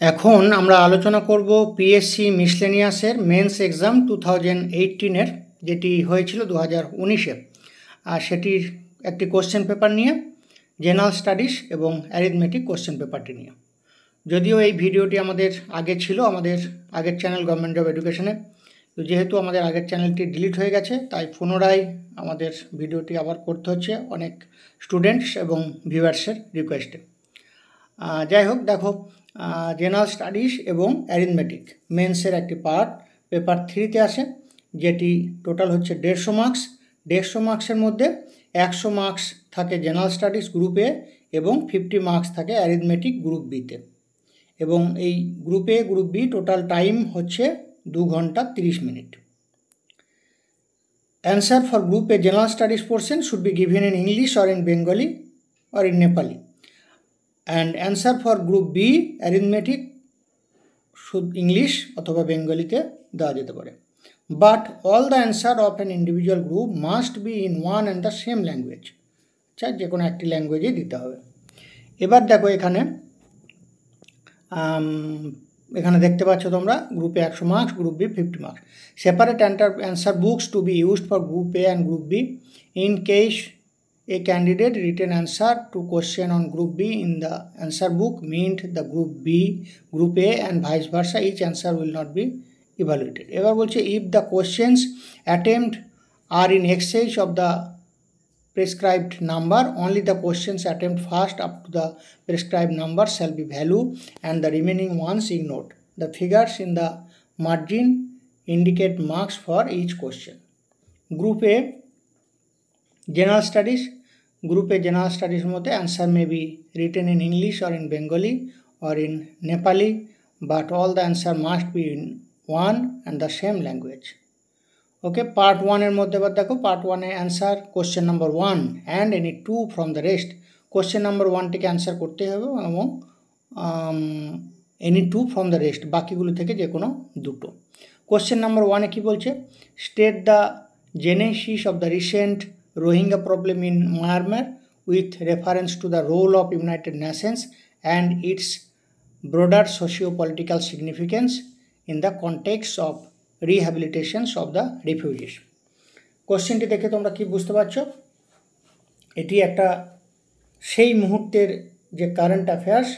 এখন আমরা আলোচনা করব পিএসসি মিসলেনিয়াসের মেন্স এক্সাম 2018-এর যেটি হয়েছিল 2019-এ আর সেটির একটি কোশ্চেন পেপার নিয়ে জেনারেল স্টাডিজ এবং অ্যারিথমেটিক কোশ্চেন পেপারটি নিয়ে। যদিও এই ভিডিওটি আমাদের আগে ছিল, আমাদের আগের চ্যানেল গভর্নমেন্ট জব এডুকেশনে, তো যেহেতু আমাদের আগের চ্যানেলটি ডিলিট হয়ে গেছে তাই পুনরায় আমাদের ভিডিওটি আবার করতে হচ্ছে অনেক স্টুডেন্টস এবং ভিউয়ার্সের রিকোয়েস্টে। যাই হোক, দেখো, জেনারেল স্টাডিজ এবং অ্যারিথমেটিক মেন্সের একটি পার্ট পেপার 3-তে আসে, যেটি টোটাল হচ্ছে 150 মার্কস। 150 মার্কসের মধ্যে 100 মার্কস থাকে জেনারেল স্টাডিজ গ্রুপ এ এবং 50 মার্কস থাকে অ্যারিথমেটিক গ্রুপ বিতে। এবং এই group A group B total time হচ্ছে 2 ঘন্টা 30 minute. Answer for group A general studies portion should be given in English or in Bengali or in Nepali, and answer for group B arithmetic should English অথবা বেঙ্গলিতে দেওয়া যেতে পারে, but all the answer of an individual group must be in one and the same language, আচ্ছা, যে কোনো একটি ল্যাঙ্গুয়েজে দিতে হবে। এবার দেখো, এখানে দেখতে পাচ্ছ তোমরা গ্রুপে 100 marks, group B 50 marks. Separate answer books to be used for group A and group B in case a candidate written answer to question on group B in the answer book meant the group A and vice versa, each answer will not be evaluated. এবার বলছে if the questions attempt are in excess of the prescribed number, only the questions attempt first up to the prescribed number shall be valued and the remaining ones ignored. The figures in the margin indicate marks for each question. Group A General Studies, Group A General Studies মধ্যে answer may be written in English or in Bengali or in Nepali, but all the answer must be in one and the same language. Okay, part 1 এর মধ্যে এবার দেখো, part 1 A answer question number 1 and any 2 from the rest. question number 1 টিকে answer করতে হবে এবং any 2 from the rest, বাকিগুলো থেকে যে কোনো দুটো। question number 1 এ কি বলছে? state the genesis of the recent Rohingya problem in Myanmar with reference to the role of United Nations and its broader socio-political significance in the context of rehabilitation of the refugees. কোশ্চেনটি দেখে তোমরা কি বুঝতে পারছো? এটি একটা সেই মুহূর্তের যে কারেন্ট অ্যাফেয়ার্স,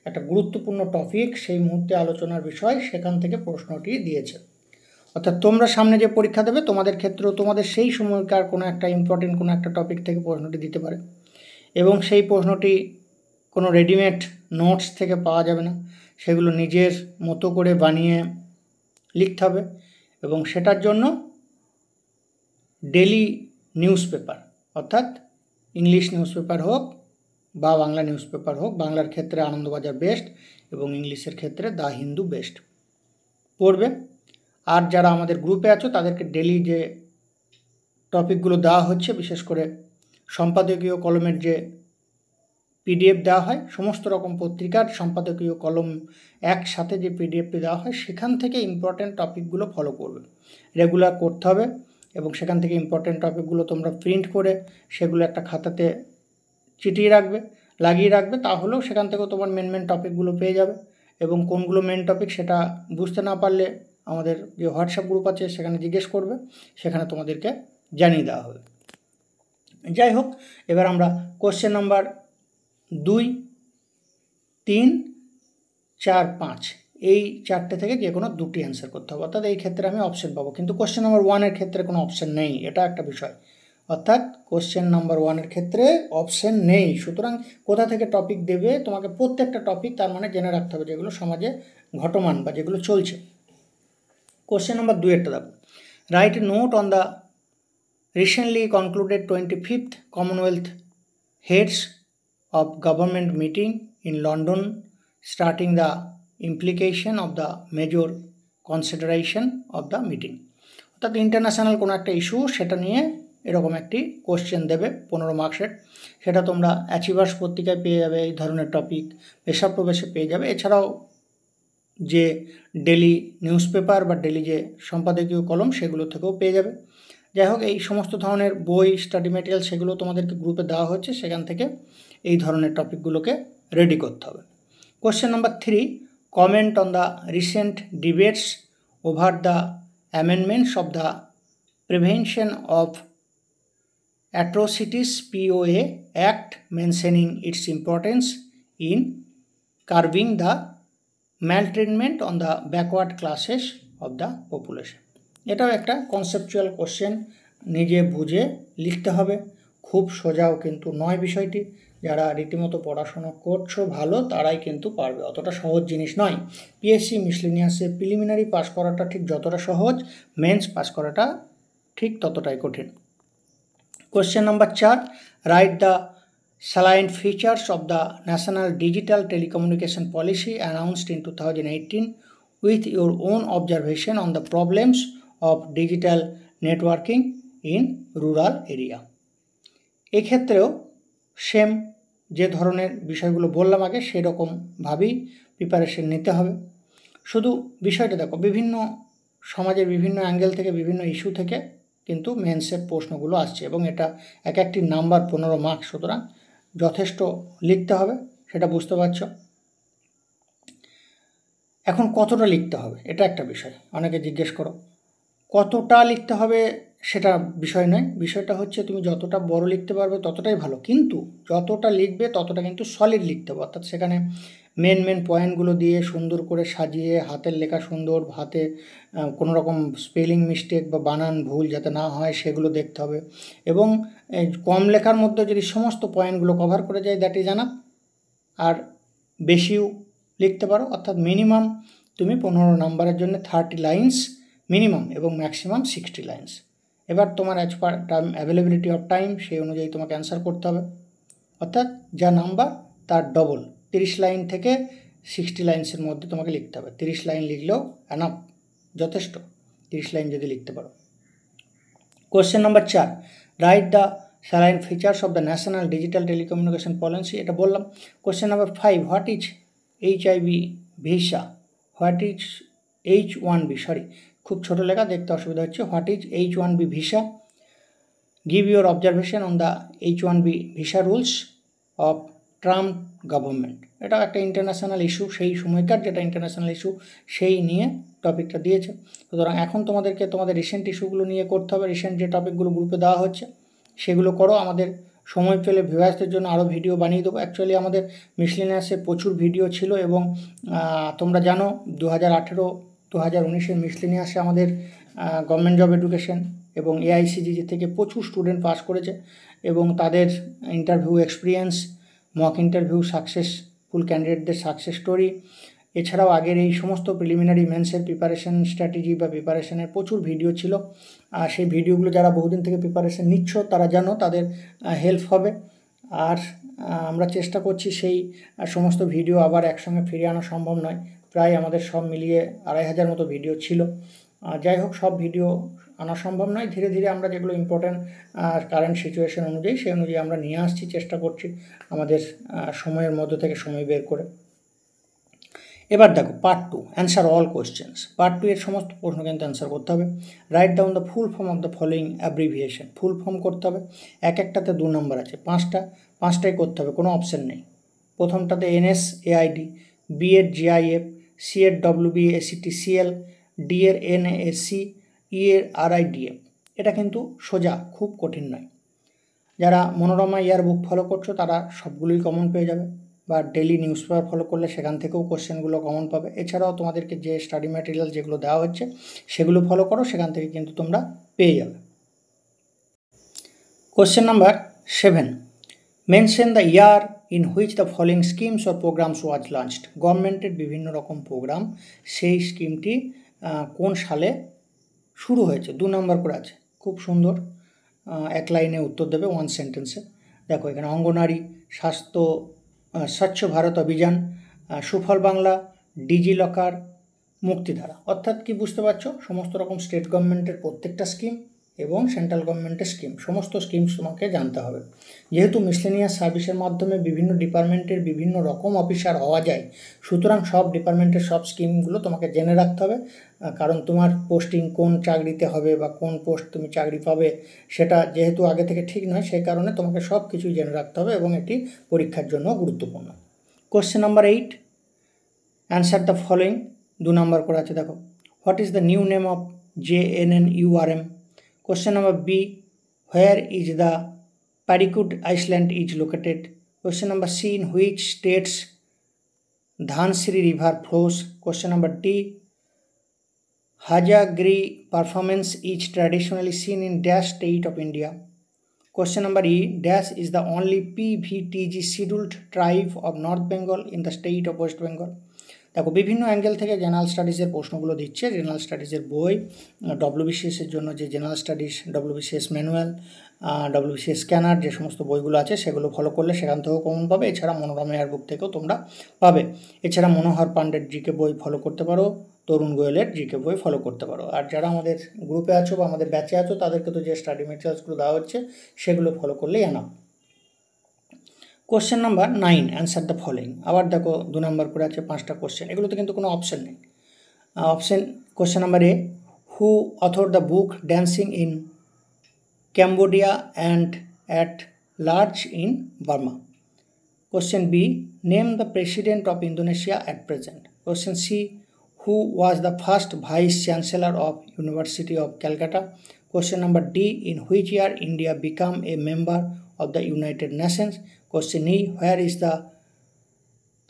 একটা গুরুত্বপূর্ণ টপিক, সেই মুহূর্তে আলোচনার বিষয়, সেখান থেকে প্রশ্নটি দিয়েছে। অর্থাৎ তোমরা সামনে যে পরীক্ষা দেবে তোমাদের ক্ষেত্রেও তোমাদের সেই সময়কার কোনো একটা ইম্পর্টেন্ট কোনো একটা টপিক থেকে প্রশ্নটি দিতে পারে, এবং সেই প্রশ্নটি কোনো রেডিমেড নোটস থেকে পাওয়া যাবে না, সেগুলো নিজের মতো করে বানিয়ে লিখতে হবে। এবং সেটার জন্য ডেলি নিউজ পেপার, অর্থাৎ ইংলিশ নিউজ পেপার হোক বা বাংলা নিউজ পেপার হোক, বাংলার ক্ষেত্রে আনন্দবাজার বেস্ট এবং ইংলিশের ক্ষেত্রে দ্য হিন্দু বেস্ট পড়বে। আর যারা আমাদের গ্রুপে আছো তাদেরকে ডেলি যে টপিকগুলো দেওয়া হচ্ছে, বিশেষ করে সম্পাদকীয় কলমের যে পিডিএফ দেওয়া হয়, সমস্ত রকম পত্রিকার সম্পাদকীয় কলম একসাথে যে পিডিএফটি দেওয়া হয়, সেখান থেকে ইম্পর্ট্যান্ট টপিকগুলো ফলো করবে, রেগুলার করতে হবে। এবং সেখান থেকে ইম্পর্ট্যান্ট টপিকগুলো তোমরা প্রিন্ট করে সেগুলো একটা খাতাতে চিটিয়ে রাখবে, লাগিয়ে রাখবে, তাহলেও সেখান থেকেও তোমার মেন টপিকগুলো পেয়ে যাবে। এবং কোনগুলো মেন টপিক সেটা বুঝতে না পারলে আমাদের যে হোয়াটসঅ্যাপ গ্রুপ আছে সেখানে জিজ্ঞেস করবে, সেখানে তোমাদেরকে জানিয়ে দেওয়া হবে। যাই হোক, এবার আমরা কোশ্চেন নাম্বার 2, 3, 4, 5 এই চারটে থেকে যে কোনো দুটি অ্যান্সার করতে হবে, অর্থাৎ এই ক্ষেত্রে আমি অপশন পাবো, কিন্তু কোশ্চেন নাম্বার 1-এর ক্ষেত্রে কোনো অপশন নেই, এটা একটা বিষয়। অর্থাৎ কোশ্চেন নাম্বার 1-এর ক্ষেত্রে অপশন নেই, সুতরাং কোথা থেকে টপিক দেবে তোমাকে প্রত্যেকটা টপিক তার মানে জেনে রাখতে হবে, যেগুলো সমাজে ঘটমান বা যেগুলো চলছে। কোশ্চেন নাম্বার 2-এরটা দেখো, write a note on the recently concluded 25th Commonwealth Heads of Government meeting in London, starting the implication of the major consideration of the meeting. অর্থাৎ ইন্টারন্যাশনাল কোনো একটা ইস্যু, সেটা নিয়ে এরকম একটি কোশ্চেন দেবে 15 মার্কসের, সেটা তোমরা অ্যাচিভার্স পত্রিকায় পেয়ে যাবে, এই ধরনের টপিক পেশা প্রবেশে পেয়ে যাবে, এছাড়াও যে ডেলি নিউজ পেপার বা ডেলি যে সম্পাদকীয় কলম সেগুলো থেকেও পেয়ে যাবে। যাই হোক, এই সমস্ত ধরনের বই, স্টাডি মেটেরিয়াল সেগুলো তোমাদেরকে গ্রুপে দেওয়া হচ্ছে, সেখান থেকে এই ধরনের টপিকগুলোকে রেডি করতে হবে। Question number 3, comment on the recent debates over the amendments of the Prevention of Atrocities POA Act, mentioning its importance in curbing the maltreatment on the backward classes of the population. এটাও একটা conceptual question, নিজে বুঝে লিখতে হবে। খুব সোজাও কিন্তু নয় বিষয়টি। যারা রীতিমতো পড়াশোনা করছো ভালো তারাই কিন্তু পারবে, অতটা সহজ জিনিস নয়। পিএসসি মিসলেনিয়াসে প্রিলিমিনারি পাস করাটা ঠিক যতটা সহজ, মেন্স পাস করাটা ঠিক ততটাই কঠিন। Question number 4, write the salient features of the National Digital Telecommunication Policy announced in 2018 with your own observation on the problems of digital networking in rural area. এক্ষেত্রেও same যে ধরনের বিষয়গুলো বললাম আগে সেরকমভাবেই প্রিপারেশন নিতে হবে। শুধু বিষয়টা দেখো, বিভিন্ন সমাজের বিভিন্ন অ্যাঙ্গেল থেকে, বিভিন্ন ইস্যু থেকে কিন্তু মেন্সের প্রশ্নগুলো আসছে এবং এটা এক একটি নাম্বার 15 মার্কস, সুতরাং যথেষ্ট লিখতে হবে, সেটা বুঝতে পারছো। এখন কতটা লিখতে হবে এটা একটা বিষয়, অনেকে জিজ্ঞেস করো। কতটা লিখতে হবে সেটা বিষয় নয়, বিষয়টা হচ্ছে তুমি যতটা বড় লিখতে পারবে ততটাই ভালো, কিন্তু যতটা লিখবে ততটা কিন্তু সলিড লিখতে হবে। অর্থাৎ সেখানে মেন পয়েন্টগুলো দিয়ে সুন্দর করে সাজিয়ে, হাতের লেখা সুন্দর, হাতে কোনো রকম স্পেলিং মিস্টেক বা বানান ভুল যাতে না হয় সেগুলো দেখতে হবে। এবং কম লেখার মধ্যে যদি সমস্ত পয়েন্টগুলো কভার করে যায় দ্যাট ইজ এনাফ। আর বেশিও লিখতে পারো, অর্থাৎ মিনিমাম তুমি 15 নাম্বারের জন্য 30 লাইন্স মিনিমাম এবং ম্যাক্সিমাম 60 লাইন্স। এবার তোমার as per time availability of time সেই অনুযায়ী তোমাকে অ্যান্সার করতে হবে, অর্থাৎ যা নাম্বার তার ডবল, 30 লাইন থেকে 60 লাইন্সের মধ্যে তোমাকে লিখতে হবে। 30 লাইন লিখলেও এনাফ, যথেষ্ট 30 লাইন যদি লিখতে পারো। Question number 4, write the salient features of the National Digital Telecommunication Policy, এটা বললাম। Question number 5, what is HIV visa, what is H1B, খুব ছোট লেখা দেখতে অসুবিধা হচ্ছে, what is H1B visa, give your observation on the H1B visa rules of Trump government. এটাও একটা ইন্টারন্যাশনাল ইস্যু, সেই সময়কার যেটা ইন্টারন্যাশনাল ইস্যু সেই নিয়ে টপিকটা দিয়েছে। সুতরাং এখন তোমাদেরকে তোমাদের রিসেন্ট ইস্যুগুলো নিয়ে করতে হবে। রিসেন্ট যে টপিকগুলো গ্রুপে দেওয়া হচ্ছে সেগুলো করো। আমাদের সময় পেলে ভিউয়ার্সদের জন্য আরও ভিডিও বানিয়ে দেবো। অ্যাকচুয়ালি আমাদের মিসলেনিয়াসে প্রচুর ভিডিও ছিল এবং তোমরা জানো 2018-2019 মিসলেনিয়াসে আমাদের গভর্নমেন্ট জব এডুকেশন এবং AICTE থেকে প্রচুর স্টুডেন্ট পাস করেছে এবং তাদের interview experience, mock interview, successful ক্যান্ডিডেটদের সাকসেস স্টোরি, এছাড়াও আগের এই সমস্ত প্রিলিমিনারি মেন্সের প্রিপারেশন স্ট্র্যাটেজি বা প্রিপারেশনের প্রচুর ভিডিও ছিল। সেই ভিডিওগুলো যারা বহুদিন থেকে প্রিপারেশন নিচ্ছ তারা জানো, তাদের হেল্প হবে। আর আমরা চেষ্টা করছি সেই সমস্ত ভিডিও আবার একসঙ্গে ফিরিয়ে আনা সম্ভব নয়, প্রায় আমাদের সব মিলিয়ে 2500 মতো ভিডিও ছিল। যাই হোক, সব ভিডিও আনা সম্ভব নয়, ধীরে ধীরে আমরা যেগুলো ইম্পর্ট্যান্ট কারেন্ট সিচুয়েশন অনুযায়ী সেই অনুযায়ী আমরা নিয়ে আসছি, চেষ্টা করছি আমাদের সময়ের মধ্যে থেকে সময় বের করে। এবার দেখো part 2, answer all questions. Part 2 এর সমস্ত প্রশ্ন কিন্তু অ্যান্সার করতে হবে। Write down the full form of the following abbreviation, full form করতে হবে। এক একটাতে 2 নম্বর আছে, 5টাই করতে হবে, কোনো অপশান নেই। প্রথমটাতে NSAID, B এর GIF, C এর WBACTCL, D এর NAC, E এর RIDF। এটা কিন্তু সোজা, খুব কঠিন নয়। যারা মনোরমা ইয়ারবুক ফলো করছো তারা সবগুলোই কমন পেয়ে যাবে, বা ডেলি নিউজ পেপার ফলো করলে সেখান থেকেও কোশ্চেনগুলো কমন পাবে। এছাড়াও তোমাদেরকে যে স্টাডি ম্যাটেরিয়াল যেগুলো দেওয়া হচ্ছে সেগুলো ফলো করো, সেখান থেকে কিন্তু তোমরা পেয়ে যাবে। Question number 7, mention the year in which the following schemes or programs was launched. গভর্নমেন্টের বিভিন্ন রকম প্রোগ্রাম, সেই স্কিমটি কোন সালে শুরু হয়েছে, 2 নম্বর করে আছে, খুব সুন্দর, এক লাইনে উত্তর দেবে, 1 সেন্টেন্সে। দেখো এখানে অঙ্গনারী, স্বাস্থ্য, স্বচ্ছ ভারত অভিযান, সুফল বাংলা, ডিজি লকার, মুক্তিধারা। অর্থাৎ কি বুঝতে পারছো, সমস্ত রকম স্টেট গভর্নমেন্টের প্রত্যেকটা স্কিম এবং সেন্ট্রাল গভর্নমেন্টের স্কিম, সমস্ত স্কিমস তোমাকে জানতে হবে। যেহেতু মিসলেনিয়াস সার্ভিসের মাধ্যমে বিভিন্ন ডিপার্টমেন্টের বিভিন্ন রকম অফিসার হওয়া যায়, সুতরাং সব ডিপার্টমেন্টের সব স্কিমগুলো তোমাকে জেনে রাখতে হবে। কারণ তোমার পোস্টিং কোন চাকরিতে হবে বা কোন পোস্ট তুমি চাকরি পাবে সেটা যেহেতু আগে থেকে ঠিক নয়, সেই কারণে তোমাকে সব কিছুই জেনে রাখতে হবে এবং এটি পরীক্ষার জন্য গুরুত্বপূর্ণ। Question number 8, answer the following 2 নম্বর করে আছে দেখো। What is the new name of JNNURM? Question number B, where is the Paricut island is located? Question number C, in which states Dhansiri river flows? Question number D, Hajagri performance is traditionally seen in dash state of India? Question number E, dash is the only PVTG scheduled tribe of North Bengal in the state of West Bengal? দেখো বিভিন্ন angle থেকে general স্টাডিজের প্রশ্নগুলো দিচ্ছে। General স্টাডিজের বই, ডব্লিউবিসিএসের জন্য যে general studies, WBCS manual, WBCS scanner, যে সমস্ত বইগুলো আছে সেগুলো ফলো করলে সেখান থেকেও কমন পাবে। এছাড়া মনোরমা এয়ার বুক থেকেও তোমরা পাবে। এছাড়া মনোহর পান্ডের জিকে বই ফলো করতে পারো, তরুণ গোয়েলের জিকে বই ফলো করতে পারো। আর যারা আমাদের গ্রুপে আছো বা আমাদের ব্যাচে আছো তাদেরকে তো যে স্টাডি মেটেরিয়ালসগুলো দেওয়া হচ্ছে সেগুলো ফলো করলেই enough. Question number 9, answer the following. আবার দেখো 2 নম্বর করে আছে 5টা কোশ্চেন, এগুলোতে কিন্তু কোনো অপশন নেই। Question number A, who author the book dancing in Cambodia and at large in Burma? Question B, name the president of Indonesia at present? Question C, who was the first vice chancellor of University of Calcutta? Question number D, in which year India became a member of the United Nations? Question E, where is the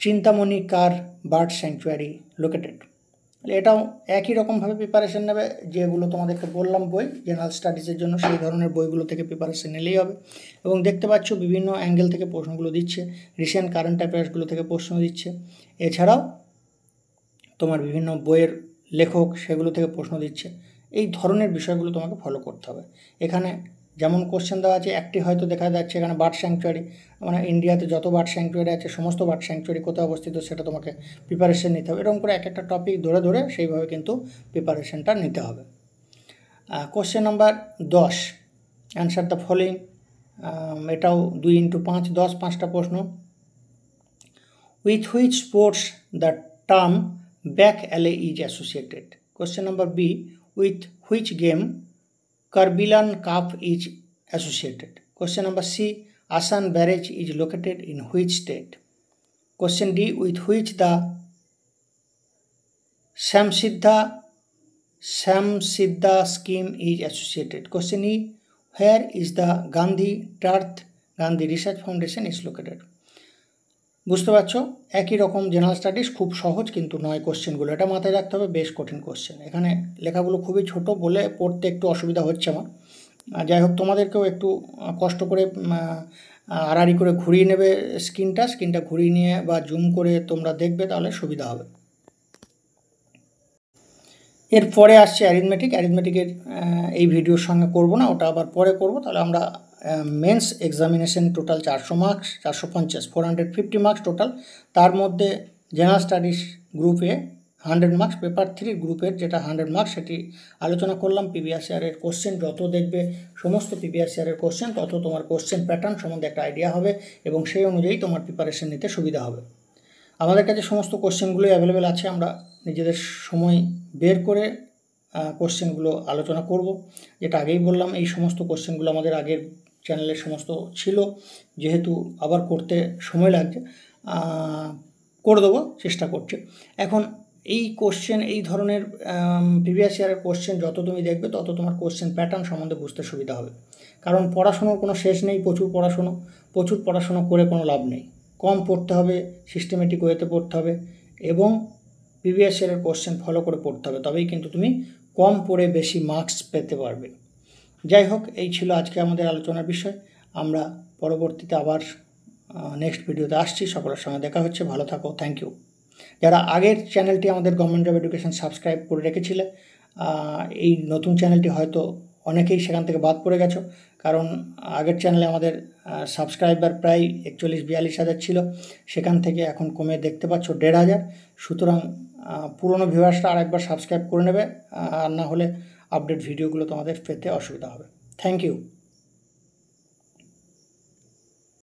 Chintamani Kar bird sanctuary located? এটাও একই রকমভাবে preparation নেবে যেগুলো তোমাদেরকে বললাম বই general স্টাডিজের জন্য, সেই ধরনের বইগুলো থেকে প্রিপারেশন নিলেই হবে। এবং দেখতে পাচ্ছ বিভিন্ন অ্যাঙ্গেল থেকে প্রশ্নগুলো দিচ্ছে, রিসেন্ট কারেন্ট অ্যাফেয়ার্সগুলো থেকে প্রশ্ন দিচ্ছে। এছাড়াও তোমার বিভিন্ন বইয়ের লেখক সেগুলো থেকে প্রশ্ন দিচ্ছে। এই ধরনের বিষয়গুলো তোমাকে ফলো করতে হবে। এখানে যেমন কোশ্চেন দেওয়া আছে, একটি হয়তো দেখা যাচ্ছে এখানে বার্ড স্যাংচুয়ারি, মানে ইন্ডিয়াতে যত বার্ড স্যাংচুয়ারি আছে সমস্ত বার্ড স্যাংচুয়ারি কোথায় অবস্থিত সেটা তোমাকে প্রিপারেশন নিতে হবে। এরকম করে এক একটা টপিক ধরে ধরে সেইভাবে কিন্তু প্রিপারেশনটা নিতে হবে। Question number 10, answer the following. এটাও 2 × 5, 10, 5টা প্রশ্ন। With which sports the term back alley is associated? Question number B, with which game Karbilan Cup is associated? Question number C, Asan Barrage is located in which state? Question D, with which the Samsiddha scheme is associated? Question E, where is the Gandhi Research Foundation is located? বুঝতে পারছো, একই রকম general studies, খুব সহজ কিন্তু নয় কোশ্চেনগুলো, এটা মাথায় রাখতে হবে। বেশ কঠিন কোশ্চেন, এখানে লেখাগুলো খুবই ছোট বলে পড়তে একটু অসুবিধা হচ্ছে আমার। যাই হোক, তোমাদেরকেও একটু কষ্ট করে আড়াআড়ি করে ঘুরিয়ে নেবে স্ক্রিনটা ঘুরিয়ে নিয়ে বা জুম করে তোমরা দেখবে, তাহলে সুবিধা হবে। এরপরে আসছে অ্যারিথমেটিকের এই ভিডিওর সঙ্গে করব না, ওটা আবার পরে করব। তাহলে আমরা mains examination total 400 marks, 450, 450 marks total. তার মধ্যে জেনারেল স্টাডিজ গ্রুপে 100 মার্কস, পেপার 3 গ্রুপের যেটা 100 মার্কস সেটি আলোচনা করলাম। প্রিভিয়াস ইয়ারের কোশ্চেন যত দেখবে, সমস্ত প্রিভিয়াস ইয়ারের কোশ্চেন, তত তোমার কোশ্চেন প্যাটার্ন সম্বন্ধে একটা আইডিয়া হবে এবং সেই অনুযায়ী তোমার প্রিপারেশন নিতে সুবিধা হবে। আমাদের কাছে সমস্ত কোশ্চেনগুলোই অ্যাভেলেবেল আছে, আমরা নিজেদের সময় বের করে কোশ্চেনগুলো আলোচনা করব। যেটা আগেই বললাম, এই সমস্ত কোশ্চেনগুলো আমাদের আগের চ্যানেলের সমস্ত ছিল, যেহেতু আবার করতে সময় লাগছে, করে দেবো, চেষ্টা করছি। এখন এই কোশ্চেন, এই ধরনের প্রিভিয়াস ইয়ারের কোশ্চেন যত তুমি দেখবে তত তোমার কোশ্চেন প্যাটার্ন সম্বন্ধে বুঝতে সুবিধা হবে। কারণ পড়াশুনোর কোনো শেষ নেই, প্রচুর পড়াশুনো করে কোনো লাভ নেই। কম পড়তে হবে, সিস্টেমেটিক ওয়েতে পড়তে হবে এবং প্রিভিয়াস ইয়ারের কোশ্চেন ফলো করে পড়তে হবে, তবেই কিন্তু তুমি কম পড়ে বেশি মার্কস পেতে পারবে। যাই হোক, এই ছিল আজকে আমাদের আলোচনার বিষয়। আমরা পরবর্তীতে আবার নেক্সট ভিডিওতে আসছি। সকলের সঙ্গে দেখা হচ্ছে, ভালো থাকো, থ্যাংক ইউ। যারা আগের চ্যানেলটি আমাদের গভর্নমেন্ট জব এডুকেশন সাবস্ক্রাইব করে রেখেছিলে, এই নতুন চ্যানেলটি হয়তো অনেকেই সেখান থেকে বাদ পড়ে গেছো, কারণ আগের চ্যানেলে আমাদের সাবস্ক্রাইবার প্রায় 41-42 হাজার ছিল, সেখান থেকে এখন কমে দেখতে পাচ্ছ 1,500। সুতরাং পুরনো ভিউয়ার্সরা আরেকবার সাবস্ক্রাইব করে নেবে, আর না হলে আপডেট ভিডিওগুলো তোমাদের পেতে অসুবিধা হবে। Thank you.